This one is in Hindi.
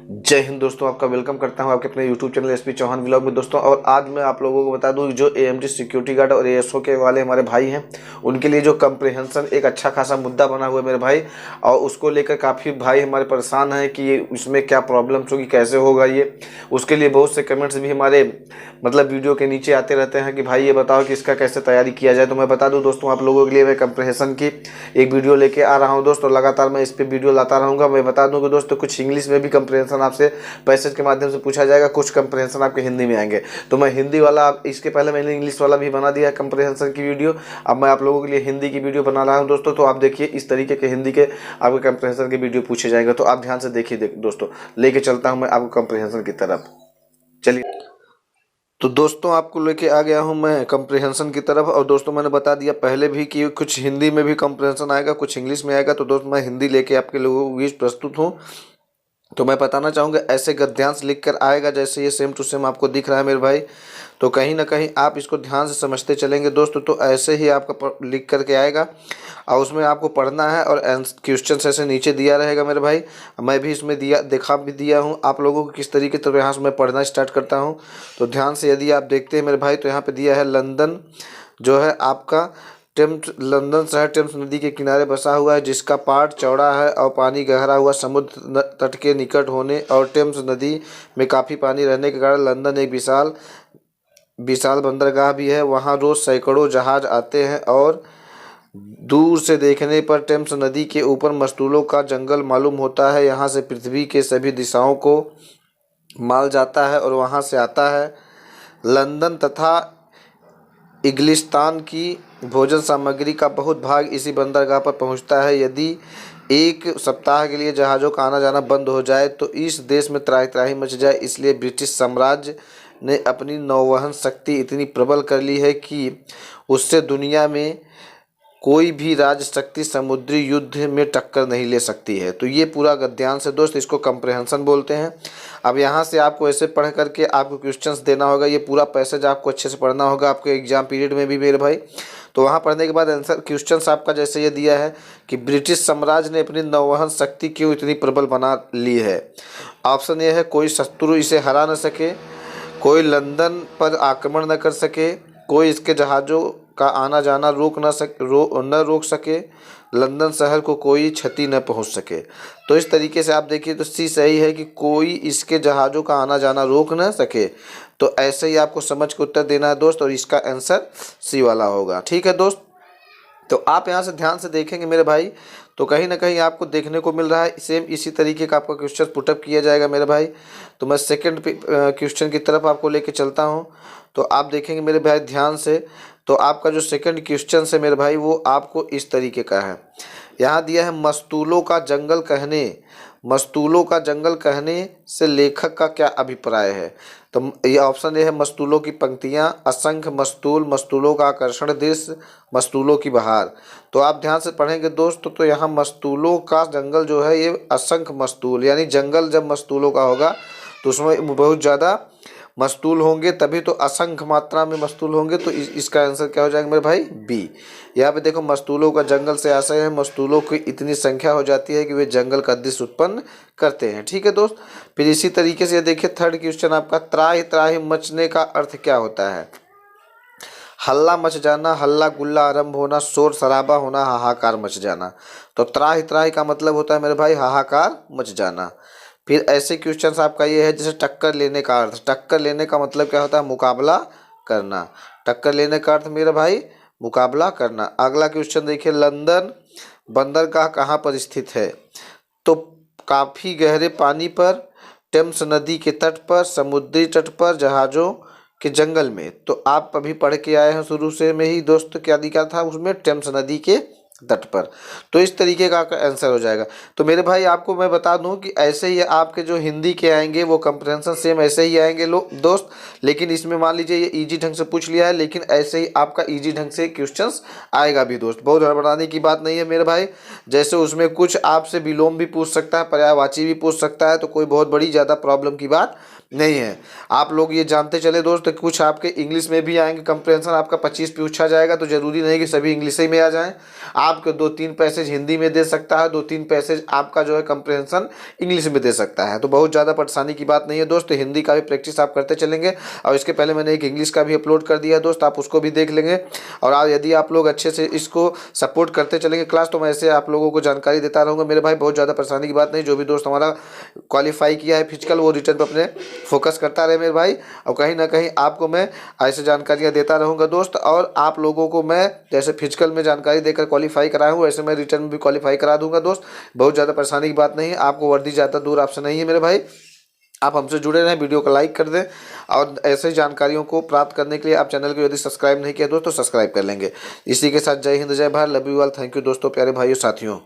जय हिंद दोस्तों, आपका वेलकम करता हूं आपके अपने YouTube channel SP Chauhan vlog में दोस्तों। और आज मैं आप लोगों को बता दूं जो एएमटी सिक्योरिटी गार्ड और एएसओ के वाले हमारे भाई हैं, उनके लिए जो कंप्रिहेंशन एक अच्छा खासा मुद्दा बना हुआ है मेरे भाई। और उसको लेकर काफ़ी भाई हमारे परेशान हैं कि ये इसमें क्या प्रॉब्लम्स होगी, कैसे होगा ये। उसके लिए बहुत से कमेंट्स भी हमारे मतलब वीडियो के नीचे आते रहते हैं कि भाई ये बताओ कि इसका कैसे तैयारी किया जाए। तो मैं बता दूँ दोस्तों आप लोगों के लिए, मैं कंप्रिहेंशन की एक वीडियो लेके आ रहा हूँ दोस्तों। लगातार मैं इस पर वीडियो लाता रहूँगा। मैं बता दूँ कि दोस्तों कुछ इंग्लिश में भी कंप्रिहेंशन आपसे पैसेज के माध्यम से पूछा जाएगा, कुछ कंप्रिहेंशन आपके हिंदी में आएंगे। तो मैं हिंदी वाला, इसके पहले मैंने इंग्लिश वाला भी बना दिया है कंप्रिहेंशन की वीडियो। अब मैं आप लोगों के लिए हिंदी की वीडियो बना रहा हूँ दोस्तों। तो आप देखिए इस तरीके के हिंदी के आपके कंप्रिहेंशन के वीडियो पूछे जाएंगे, तो आप ध्यान से देखिए दोस्तों। लेके चलता हूँ मैं आपको कंप्रिहेंशन की तरफ। चलिए तो दोस्तों आपको लेके आ गया हूं मैं कंप्रिहेंशन की तरफ। और दोस्तों मैंने बता दिया पहले भी कि कुछ हिंदी में भी कंप्रिहेंशन आएगा, कुछ इंग्लिश में आएगा। तो दोस्तों मैं हिंदी लेके आपके लोगों के बीच प्रस्तुत हूं। तो मैं बताना चाहूँगा ऐसे गद्यांश लिख कर आएगा जैसे ये सेम टू सेम आपको दिख रहा है मेरे भाई। तो कहीं ना कहीं आप इसको ध्यान से समझते चलेंगे दोस्तों, तो ऐसे ही आपका लिख करके आएगा। और उसमें आपको पढ़ना है और क्वेश्चन ऐसे नीचे दिया रहेगा मेरे भाई। मैं भी इसमें दिखा भी दिया हूँ आप लोगों को किस तरीके। तो यहाँ से मैं पढ़ना स्टार्ट करता हूँ। तो ध्यान से यदि आप देखते हैं मेरे भाई, तो यहाँ पे दिया है लंदन जो है आपका टेम्स, लंदन शहर टेम्स नदी के किनारे बसा हुआ है, जिसका पार्ट चौड़ा है और पानी गहरा हुआ समुद्र तट के निकट होने और टेम्स नदी में काफ़ी पानी रहने के कारण लंदन एक विशाल बंदरगाह भी है। वहाँ रोज़ सैकड़ों जहाज आते हैं और दूर से देखने पर टेम्स नदी के ऊपर मस्तूलों का जंगल मालूम होता है। यहाँ से पृथ्वी के सभी दिशाओं को माल जाता है और वहाँ से आता है। लंदन तथा इंग्लिस्तान की भोजन सामग्री का बहुत भाग इसी बंदरगाह पर पहुंचता है। यदि एक सप्ताह के लिए जहाज़ों का आना जाना बंद हो जाए तो इस देश में त्राही त्राही मच जाए। इसलिए ब्रिटिश साम्राज्य ने अपनी नौवहन शक्ति इतनी प्रबल कर ली है कि उससे दुनिया में कोई भी राज्य शक्ति समुद्री युद्ध में टक्कर नहीं ले सकती है। तो ये पूरा गद्यांश है दोस्त, इसको कंप्रिहेंशन बोलते हैं। अब यहाँ से आपको ऐसे पढ़ करके आपको क्वेश्चंस देना होगा। ये पूरा पैसेज आपको अच्छे से पढ़ना होगा आपके एग्जाम पीरियड में भी मेरे भाई। तो वहाँ पढ़ने के बाद आंसर क्वेश्चंस आपका जैसे ये दिया है कि ब्रिटिश साम्राज्य ने अपनी नौवहन शक्ति क्यों इतनी प्रबल बना ली है। ऑप्शन ये है कोई शत्रु इसे हरा न सके, कोई लंदन पर आक्रमण न कर सके, कोई इसके जहाज़ों का आना जाना न रोक सके, लंदन शहर को कोई क्षति न पहुंच सके। तो इस तरीके से आप देखिए तो सी सही है कि कोई इसके जहाज़ों का आना जाना रोक न सके। तो ऐसे ही आपको समझ के उत्तर देना है दोस्त, और इसका आंसर सी वाला होगा। ठीक है दोस्त, तो आप यहाँ से ध्यान से देखेंगे मेरे भाई, तो कहीं ना कहीं आपको देखने को मिल रहा है सेम इसी तरीके का आपका क्वेश्चन पुटअप किया जाएगा मेरे भाई। तो मैं सेकंड क्वेश्चन की तरफ आपको लेके चलता हूँ। तो आप देखेंगे मेरे भाई ध्यान से, तो आपका जो सेकंड क्वेश्चन है मेरे भाई वो आपको इस तरीके का है। यहाँ दिया है मस्तूलों का जंगल कहने से लेखक का क्या अभिप्राय है। तो ये ऑप्शन ए है मस्तूलों की पंक्तियाँ, असंख्य मस्तूल, मस्तूलों का आकर्षण दृश्य, मस्तूलों की बहार। तो आप ध्यान से पढ़ेंगे दोस्त, तो यहाँ मस्तूलों का जंगल जो है ये असंख्य मस्तूल, यानी जंगल जब मस्तूलों का होगा तो उसमें बहुत ज़्यादा मस्तूल होंगे, तभी तो असंख्य मात्रा में मस्तूल होंगे। तो इसका आंसर क्या हो जाएगा मेरे भाई, बी। यहाँ पे देखो मस्तूलों का जंगल से आशय है मस्तूलों की इतनी संख्या हो जाती है कि वे जंगल का दृश्य उत्पन्न करते हैं। ठीक है दोस्त, फिर इसी तरीके से देखिए थर्ड क्वेश्चन आपका, त्राहि त्राहि मचने का अर्थ क्या होता है। हल्ला मच जाना, हल्ला गुल्ला आरंभ होना, शोर शराबा होना, हाहाकार मच जाना। तो त्राहि त्राहि का मतलब होता है मेरे भाई हाहाकार मच जाना। फिर ऐसे क्वेश्चन आपका ये है जैसे टक्कर लेने का अर्थ, टक्कर लेने का मतलब क्या होता है, मुकाबला करना। टक्कर लेने का अर्थ मेरे भाई मुकाबला करना। अगला क्वेश्चन देखिए, लंदन बंदरगाह कहाँ पर स्थित है। तो काफ़ी गहरे पानी पर, टेम्स नदी के तट पर, समुद्री तट पर, जहाज़ों के जंगल में। तो आप अभी पढ़ के आए हैं शुरू से में ही दोस्त, क्या दिखा था उसमें, टेम्स नदी के तट पर। तो इस तरीके का आंसर हो जाएगा। तो मेरे भाई आपको मैं बता दूं कि ऐसे ही आपके जो हिंदी के आएंगे वो कंप्रिहेंशन सेम ऐसे ही आएंगे दोस्त। लेकिन इसमें मान लीजिए ये इजी ढंग से पूछ लिया है, लेकिन ऐसे ही आपका इजी ढंग से क्वेश्चंस आएगा भी दोस्त। बहुत हड़बड़ाने की बात नहीं है मेरे भाई। जैसे उसमें कुछ आपसे विलोम भी पूछ सकता है, पर्यायवाची भी पूछ सकता है, तो कोई बहुत बड़ी ज़्यादा प्रॉब्लम की बात नहीं है। आप लोग ये जानते चले दोस्त, कुछ आपके इंग्लिश में भी आएंगे, कंप्रेहेंशन आपका 25 पूछा जाएगा, तो जरूरी नहीं कि सभी इंग्लिश ही में आ जाएं। आपके 2-3 पैसेज हिंदी में दे सकता है, 2-3 पैसेज आपका जो है कंप्रेहेंशन इंग्लिश में दे सकता है। तो बहुत ज़्यादा परेशानी की बात नहीं है दोस्त, हिंदी का भी प्रैक्टिस आप करते चलेंगे। और इसके पहले मैंने एक इंग्लिश का भी अपलोड कर दिया है दोस्त, आप उसको भी देख लेंगे। और यदि आप लोग अच्छे से इसको सपोर्ट करते चलेंगे क्लास, तो मैं ऐसे आप लोगों को जानकारी देता रहूँगा मेरे भाई। बहुत ज़्यादा परेशानी की बात नहीं, जो भी दोस्त हमारा क्वालिफाई किया है फिजिकल, वो रिटर्न पर अपने फोकस करता रहे मेरे भाई। और कहीं ना कहीं आपको मैं ऐसे जानकारियाँ देता रहूँगा दोस्त। और आप लोगों को मैं जैसे फिजिकल में जानकारी देकर क्वालिफाई कराया हूँ, वैसे मैं रिटर्न में भी क्वालिफाई करा दूंगा दोस्त। बहुत ज़्यादा परेशानी की बात नहीं है, आपको वर्दी ज़्यादा दूर आपसे नहीं है मेरे भाई। आप हमसे जुड़े रहें, वीडियो को लाइक कर दें। और ऐसे जानकारियों को प्राप्त करने के लिए आप चैनल को यदि सब्सक्राइब नहीं किया दोस्तों, सब्सक्राइब कर लेंगे। इसी के साथ जय हिंद, जय Bharat, love you all, thank you दोस्तों, प्यारे भाइयों, साथियों।